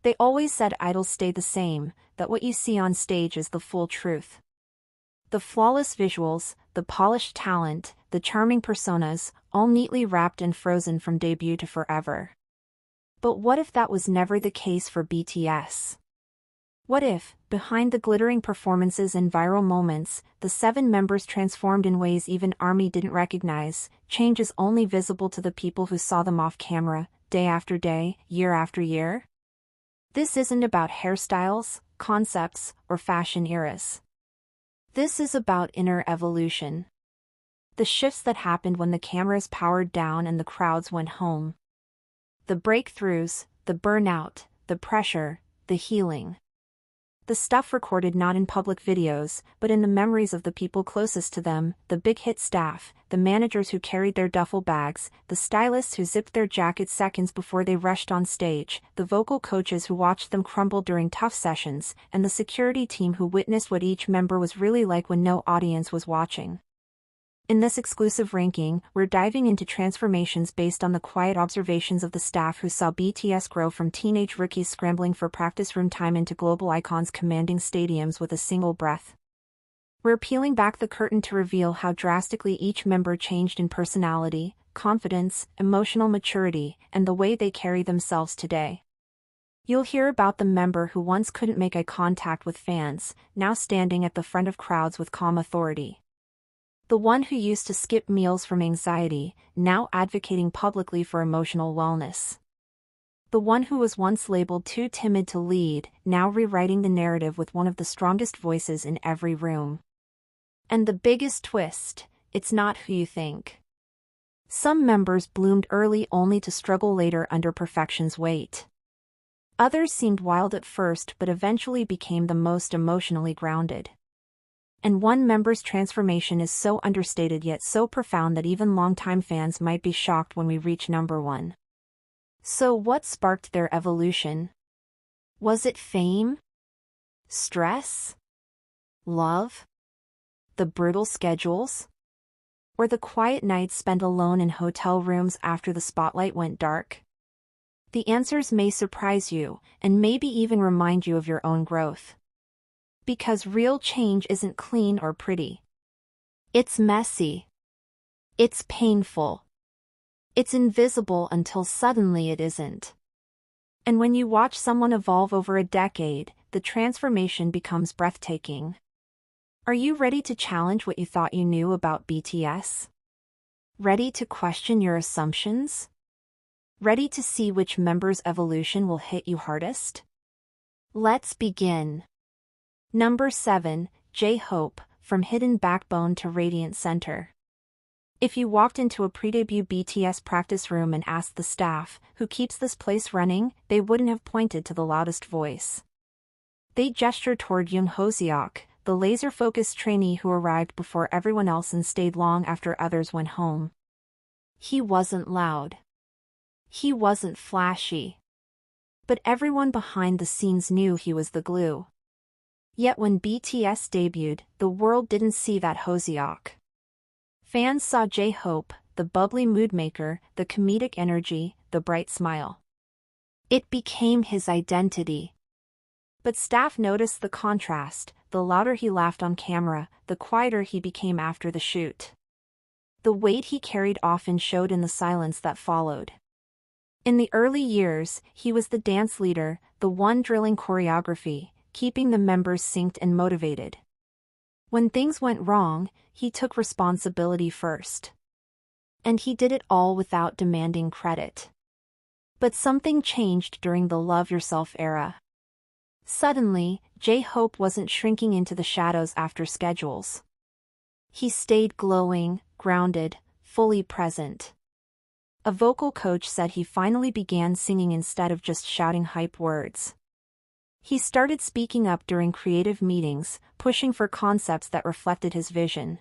They always said idols stay the same, that what you see on stage is the full truth. The flawless visuals, the polished talent, the charming personas, all neatly wrapped and frozen from debut to forever. But what if that was never the case for BTS? What if, behind the glittering performances and viral moments, the 7 members transformed in ways even ARMY didn't recognize? Change is only visible to the people who saw them off camera, day after day, year after year? This isn't about hairstyles, concepts, or fashion eras. This is about inner evolution. The shifts that happened when the cameras powered down and the crowds went home. The breakthroughs, the burnout, the pressure, the healing. The stuff recorded not in public videos, but in the memories of the people closest to them, the Bighit staff, the managers who carried their duffel bags, the stylists who zipped their jackets seconds before they rushed on stage, the vocal coaches who watched them crumble during tough sessions, and the security team who witnessed what each member was really like when no audience was watching. In this exclusive ranking, we're diving into transformations based on the quiet observations of the staff who saw BTS grow from teenage rookies scrambling for practice room time into global icons commanding stadiums with a single breath. We're peeling back the curtain to reveal how drastically each member changed in personality, confidence, emotional maturity, and the way they carry themselves today. You'll hear about the member who once couldn't make eye contact with fans, now standing at the front of crowds with calm authority. The one who used to skip meals from anxiety, now advocating publicly for emotional wellness. The one who was once labeled too timid to lead, now rewriting the narrative with one of the strongest voices in every room. And the biggest twist, it's not who you think. Some members bloomed early only to struggle later under perfection's weight. Others seemed wild at first but eventually became the most emotionally grounded. And one member's transformation is so understated yet so profound that even longtime fans might be shocked when we reach number 1. So what sparked their evolution? Was it fame? Stress? Love? The brutal schedules? Or the quiet nights spent alone in hotel rooms after the spotlight went dark? The answers may surprise you, and maybe even remind you of your own growth. Because real change isn't clean or pretty. It's messy. It's painful. It's invisible until suddenly it isn't. And when you watch someone evolve over a decade, the transformation becomes breathtaking. Are you ready to challenge what you thought you knew about BTS? Ready to question your assumptions? Ready to see which member's evolution will hit you hardest? Let's begin. Number 7, J-Hope, from hidden backbone to radiant center. If you walked into a pre-debut BTS practice room and asked the staff, who keeps this place running, they wouldn't have pointed to the loudest voice. They'd gesture toward Young Ho-seok, the laser-focused trainee who arrived before everyone else and stayed long after others went home. He wasn't loud. He wasn't flashy. But everyone behind the scenes knew he was the glue. Yet when BTS debuted, the world didn't see that Ho-seok. Fans saw J-Hope, the bubbly moodmaker, the comedic energy, the bright smile. It became his identity. But staff noticed the contrast: the louder he laughed on camera, the quieter he became after the shoot. The weight he carried often showed in the silence that followed. In the early years, he was the dance leader, the one drilling choreography, keeping the members synced and motivated. When things went wrong, he took responsibility first. And he did it all without demanding credit. But something changed during the Love Yourself era. Suddenly, J-Hope wasn't shrinking into the shadows after schedules. He stayed glowing, grounded, fully present. A vocal coach said he finally began singing instead of just shouting hype words. He started speaking up during creative meetings, pushing for concepts that reflected his vision.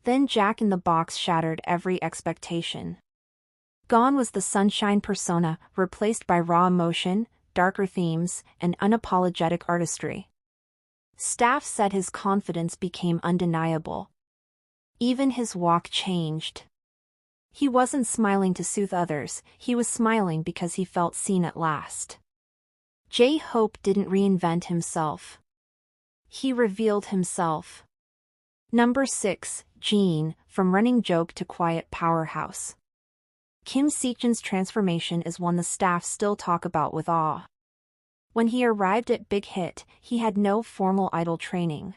Then Jack in the Box shattered every expectation. Gone was the sunshine persona, replaced by raw emotion, darker themes, and unapologetic artistry. Staff said his confidence became undeniable. Even his walk changed. He wasn't smiling to soothe others, he was smiling because he felt seen at last. J-Hope didn't reinvent himself. He revealed himself. Number 6, Jin, from running joke to quiet powerhouse. Kim Seochin's transformation is one the staff still talk about with awe. When he arrived at Bighit, he had no formal idol training.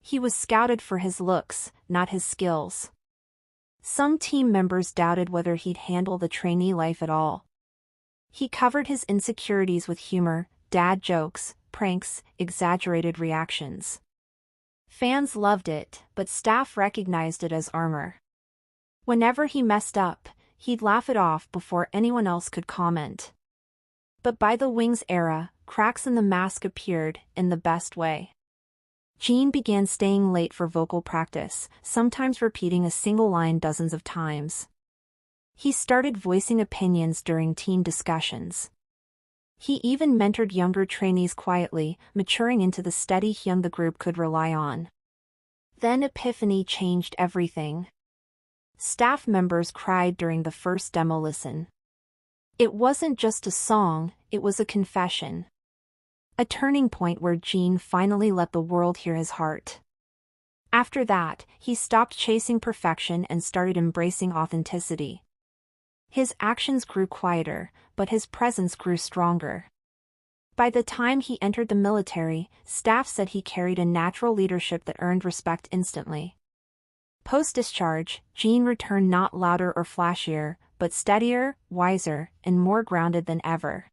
He was scouted for his looks, not his skills. Some team members doubted whether he'd handle the trainee life at all. He covered his insecurities with humor, dad jokes, pranks, exaggerated reactions. Fans loved it, but staff recognized it as armor. Whenever he messed up, he'd laugh it off before anyone else could comment. But by the Wings era, cracks in the mask appeared, in the best way. Jin began staying late for vocal practice, sometimes repeating a single line dozens of times. He started voicing opinions during team discussions. He even mentored younger trainees quietly, maturing into the steady Hyun the group could rely on. Then Epiphany changed everything. Staff members cried during the first demo listen. It wasn't just a song, it was a confession. A turning point where Jin finally let the world hear his heart. After that, he stopped chasing perfection and started embracing authenticity. His actions grew quieter, but his presence grew stronger. By the time he entered the military, staff said he carried a natural leadership that earned respect instantly. Post-discharge, Jin returned not louder or flashier, but steadier, wiser, and more grounded than ever.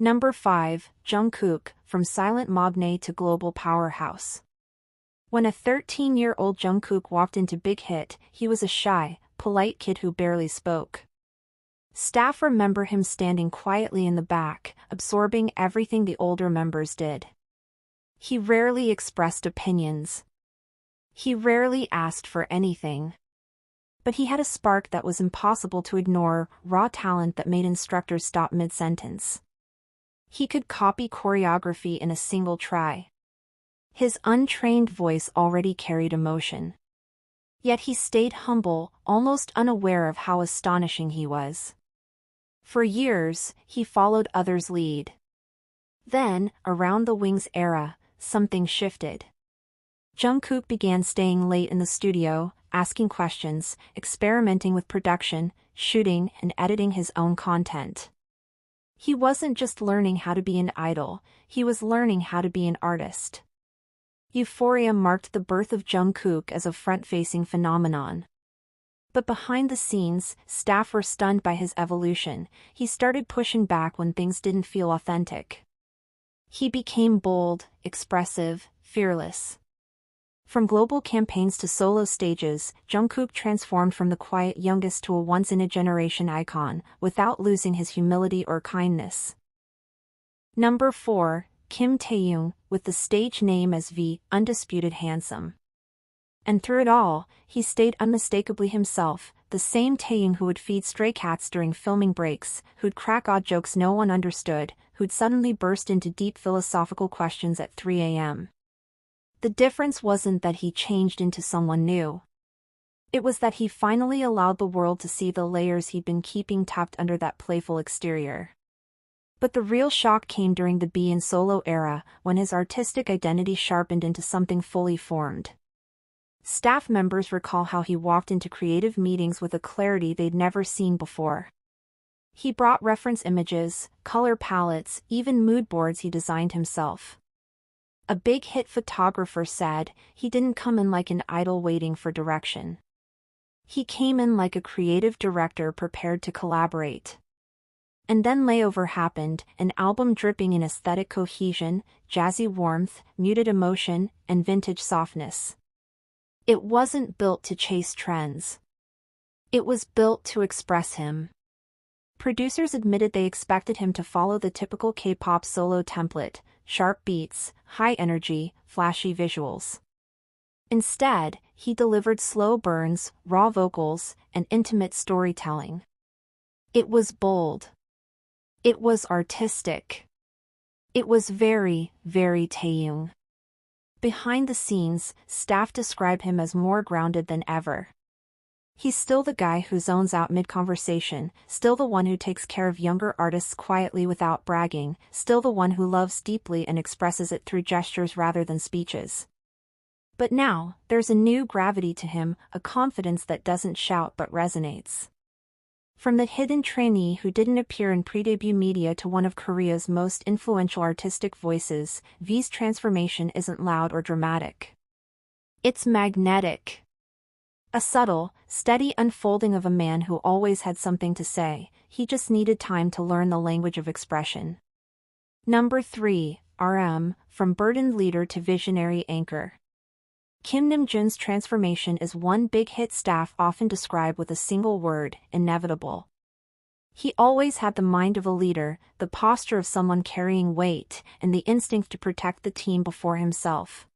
Number 5, Jungkook, from silent magne to global powerhouse. When a 13-year-old Jungkook walked into Bighit, he was a shy, polite kid who barely spoke. Staff remember him standing quietly in the back, absorbing everything the older members did. He rarely expressed opinions. He rarely asked for anything. But he had a spark that was impossible to ignore, raw talent that made instructors stop mid-sentence. He could copy choreography in a single try. His untrained voice already carried emotion. Yet he stayed humble, almost unaware of how astonishing he was. For years, he followed others' lead. Then, around the Wings era, something shifted. Jungkook began staying late in the studio, asking questions, experimenting with production, shooting, and editing his own content. He wasn't just learning how to be an idol, he was learning how to be an artist. Euphoria marked the birth of Jungkook as a front-facing phenomenon. But behind the scenes, staff were stunned by his evolution. He started pushing back when things didn't feel authentic. He became bold, expressive, fearless. From global campaigns to solo stages, Jungkook transformed from the quiet youngest to a once-in-a-generation icon, without losing his humility or kindness. Number 4, Kim Taehyung, with the stage name as V, undisputed handsome. And through it all, he stayed unmistakably himself, the same Taehyung who would feed stray cats during filming breaks, who'd crack odd jokes no one understood, who'd suddenly burst into deep philosophical questions at 3 a.m. The difference wasn't that he changed into someone new. It was that he finally allowed the world to see the layers he'd been keeping tucked under that playful exterior. But the real shock came during the B and solo era, when his artistic identity sharpened into something fully formed. Staff members recall how he walked into creative meetings with a clarity they'd never seen before. He brought reference images, color palettes, even mood boards he designed himself. A Bighit photographer said, he didn't come in like an idol waiting for direction. He came in like a creative director prepared to collaborate. And then Layover happened, an album dripping in aesthetic cohesion, jazzy warmth, muted emotion, and vintage softness. It wasn't built to chase trends. It was built to express him. Producers admitted they expected him to follow the typical K-pop solo template, sharp beats, high energy, flashy visuals. Instead, he delivered slow burns, raw vocals, and intimate storytelling. It was bold. It was artistic. It was very, very Taehyung. Behind the scenes, staff describe him as more grounded than ever. He's still the guy who zones out mid-conversation, still the one who takes care of younger artists quietly without bragging, still the one who loves deeply and expresses it through gestures rather than speeches. But now, there's a new gravity to him, a confidence that doesn't shout but resonates. From the hidden trainee who didn't appear in pre-debut media to one of Korea's most influential artistic voices, V's transformation isn't loud or dramatic. It's magnetic. A subtle, steady unfolding of a man who always had something to say, he just needed time to learn the language of expression. Number 3, RM, from burdened leader to visionary anchor. Kim Namjoon's transformation is one big hit staff often describe with a single word, inevitable. He always had the mind of a leader, the posture of someone carrying weight, and the instinct to protect the team before himself.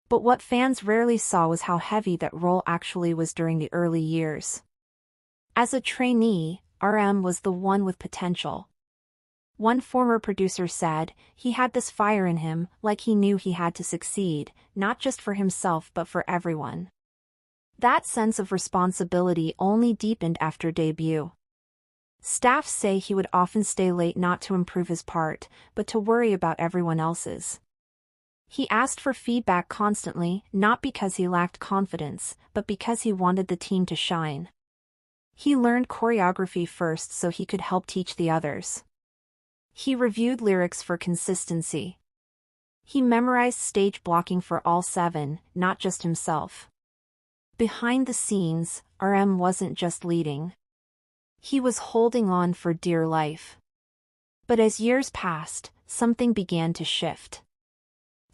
But what fans rarely saw was how heavy that role actually was during the early years. As a trainee, RM was the one with potential. One former producer said, he had this fire in him, like he knew he had to succeed, not just for himself but for everyone. That sense of responsibility only deepened after debut. Staff say he would often stay late not to improve his part, but to worry about everyone else's. He asked for feedback constantly, not because he lacked confidence, but because he wanted the team to shine. He learned choreography first so he could help teach the others. He reviewed lyrics for consistency. He memorized stage blocking for all 7, not just himself. Behind the scenes, RM wasn't just leading. He was holding on for dear life. But as years passed, something began to shift.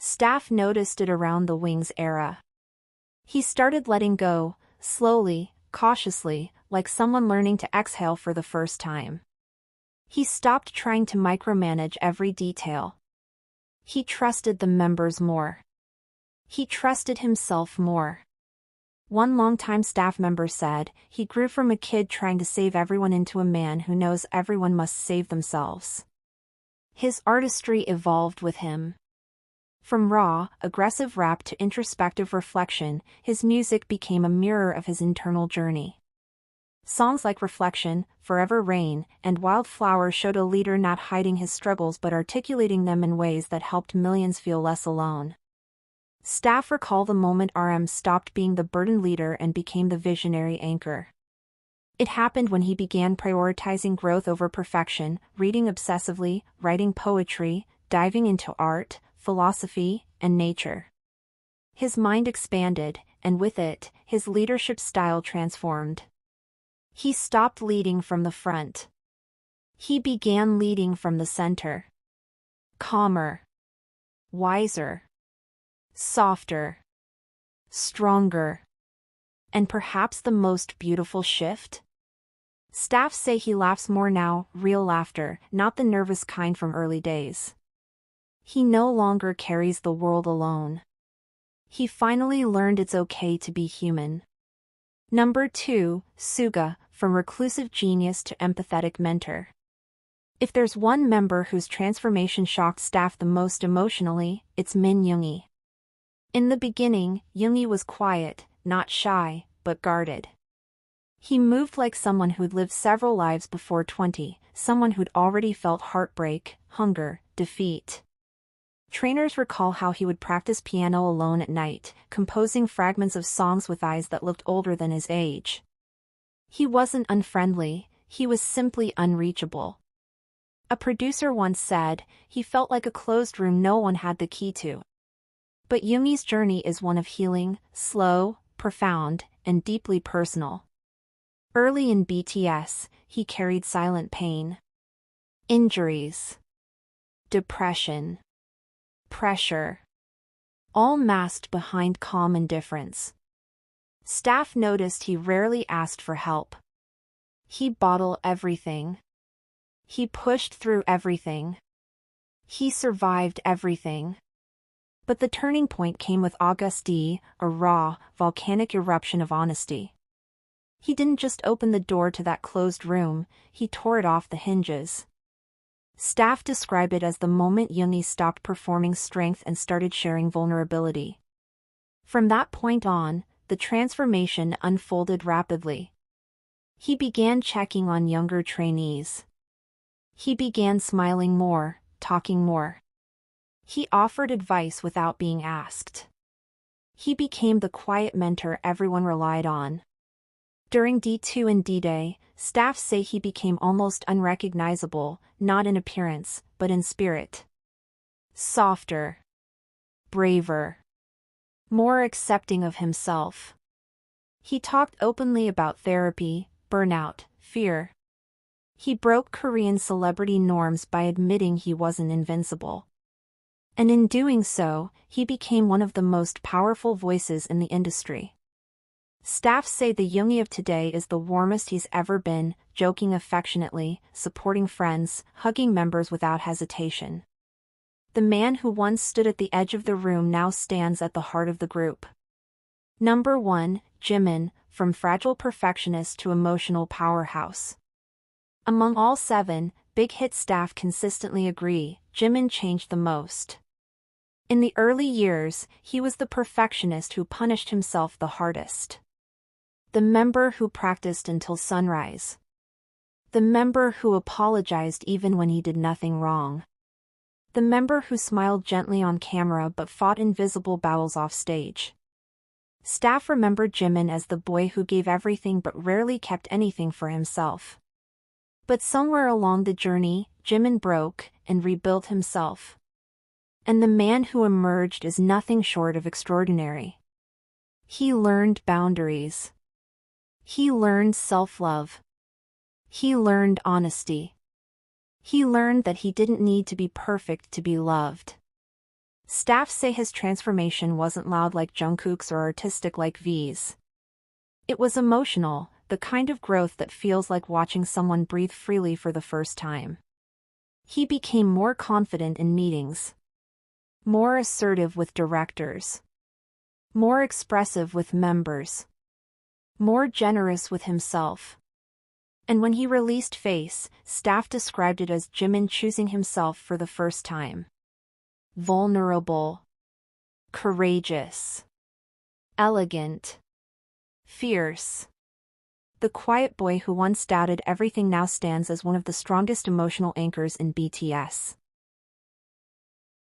Staff noticed it around the Wings era. He started letting go, slowly, cautiously, like someone learning to exhale for the first time. He stopped trying to micromanage every detail. He trusted the members more. He trusted himself more. One longtime staff member said, he grew from a kid trying to save everyone into a man who knows everyone must save themselves. His artistry evolved with him. From raw, aggressive rap to introspective reflection, his music became a mirror of his internal journey. Songs like Reflection, Forever Rain, and Wildflower showed a leader not hiding his struggles but articulating them in ways that helped millions feel less alone. Staff recall the moment RM stopped being the burdened leader and became the visionary anchor. It happened when he began prioritizing growth over perfection, reading obsessively, writing poetry, diving into art, philosophy, and nature. His mind expanded, and with it, his leadership style transformed. He stopped leading from the front. He began leading from the center. Calmer. Wiser. Softer. Stronger. And perhaps the most beautiful shift? Staff say he laughs more now, real laughter, not the nervous kind from early days. He no longer carries the world alone. He finally learned it's okay to be human. Number 2, Suga, from reclusive genius to empathetic mentor. If there's one member whose transformation shocked staff the most emotionally, it's Min Yoongi. In the beginning, Yoongi was quiet, not shy, but guarded. He moved like someone who'd lived several lives before 20, someone who'd already felt heartbreak, hunger, defeat. Trainers recall how he would practice piano alone at night, composing fragments of songs with eyes that looked older than his age. He wasn't unfriendly, he was simply unreachable. A producer once said, he felt like a closed room no one had the key to. But Yoongi's journey is one of healing, slow, profound, and deeply personal. Early in BTS, he carried silent pain. Injuries. Depression. Pressure. All masked behind calm indifference. Staff noticed he rarely asked for help. He bottled everything. He pushed through everything. He survived everything. But the turning point came with August D, a raw, volcanic eruption of honesty. He didn't just open the door to that closed room, he tore it off the hinges. Staff describe it as the moment Yoongi stopped performing strength and started sharing vulnerability. From that point on, the transformation unfolded rapidly. He began checking on younger trainees. He began smiling more, talking more. He offered advice without being asked. He became the quiet mentor everyone relied on. During D2 and D-Day, staff say he became almost unrecognizable, not in appearance, but in spirit. Softer. Braver. More accepting of himself. He talked openly about therapy, burnout, fear. He broke Korean celebrity norms by admitting he wasn't invincible. And in doing so, he became one of the most powerful voices in the industry. Staff say the Yoongi of today is the warmest he's ever been, joking affectionately, supporting friends, hugging members without hesitation. The man who once stood at the edge of the room now stands at the heart of the group. Number 1, Jimin, from fragile perfectionist to emotional powerhouse. Among all 7, Bighit staff consistently agree, Jimin changed the most. In the early years, he was the perfectionist who punished himself the hardest. The member who practiced until sunrise. The member who apologized even when he did nothing wrong. The member who smiled gently on camera but fought invisible battles off stage. Staff remembered Jimin as the boy who gave everything but rarely kept anything for himself. But somewhere along the journey, Jimin broke and rebuilt himself. And the man who emerged is nothing short of extraordinary. He learned boundaries. He learned self-love. He learned honesty. He learned that he didn't need to be perfect to be loved. Staff say his transformation wasn't loud like Jungkook's or artistic like V's. It was emotional, the kind of growth that feels like watching someone breathe freely for the first time. He became more confident in meetings. More assertive with directors. More expressive with members. More generous with himself. And when he released Face, staff described it as Jimin choosing himself for the first time. Vulnerable. Courageous. Elegant. Fierce. The quiet boy who once doubted everything now stands as one of the strongest emotional anchors in BTS.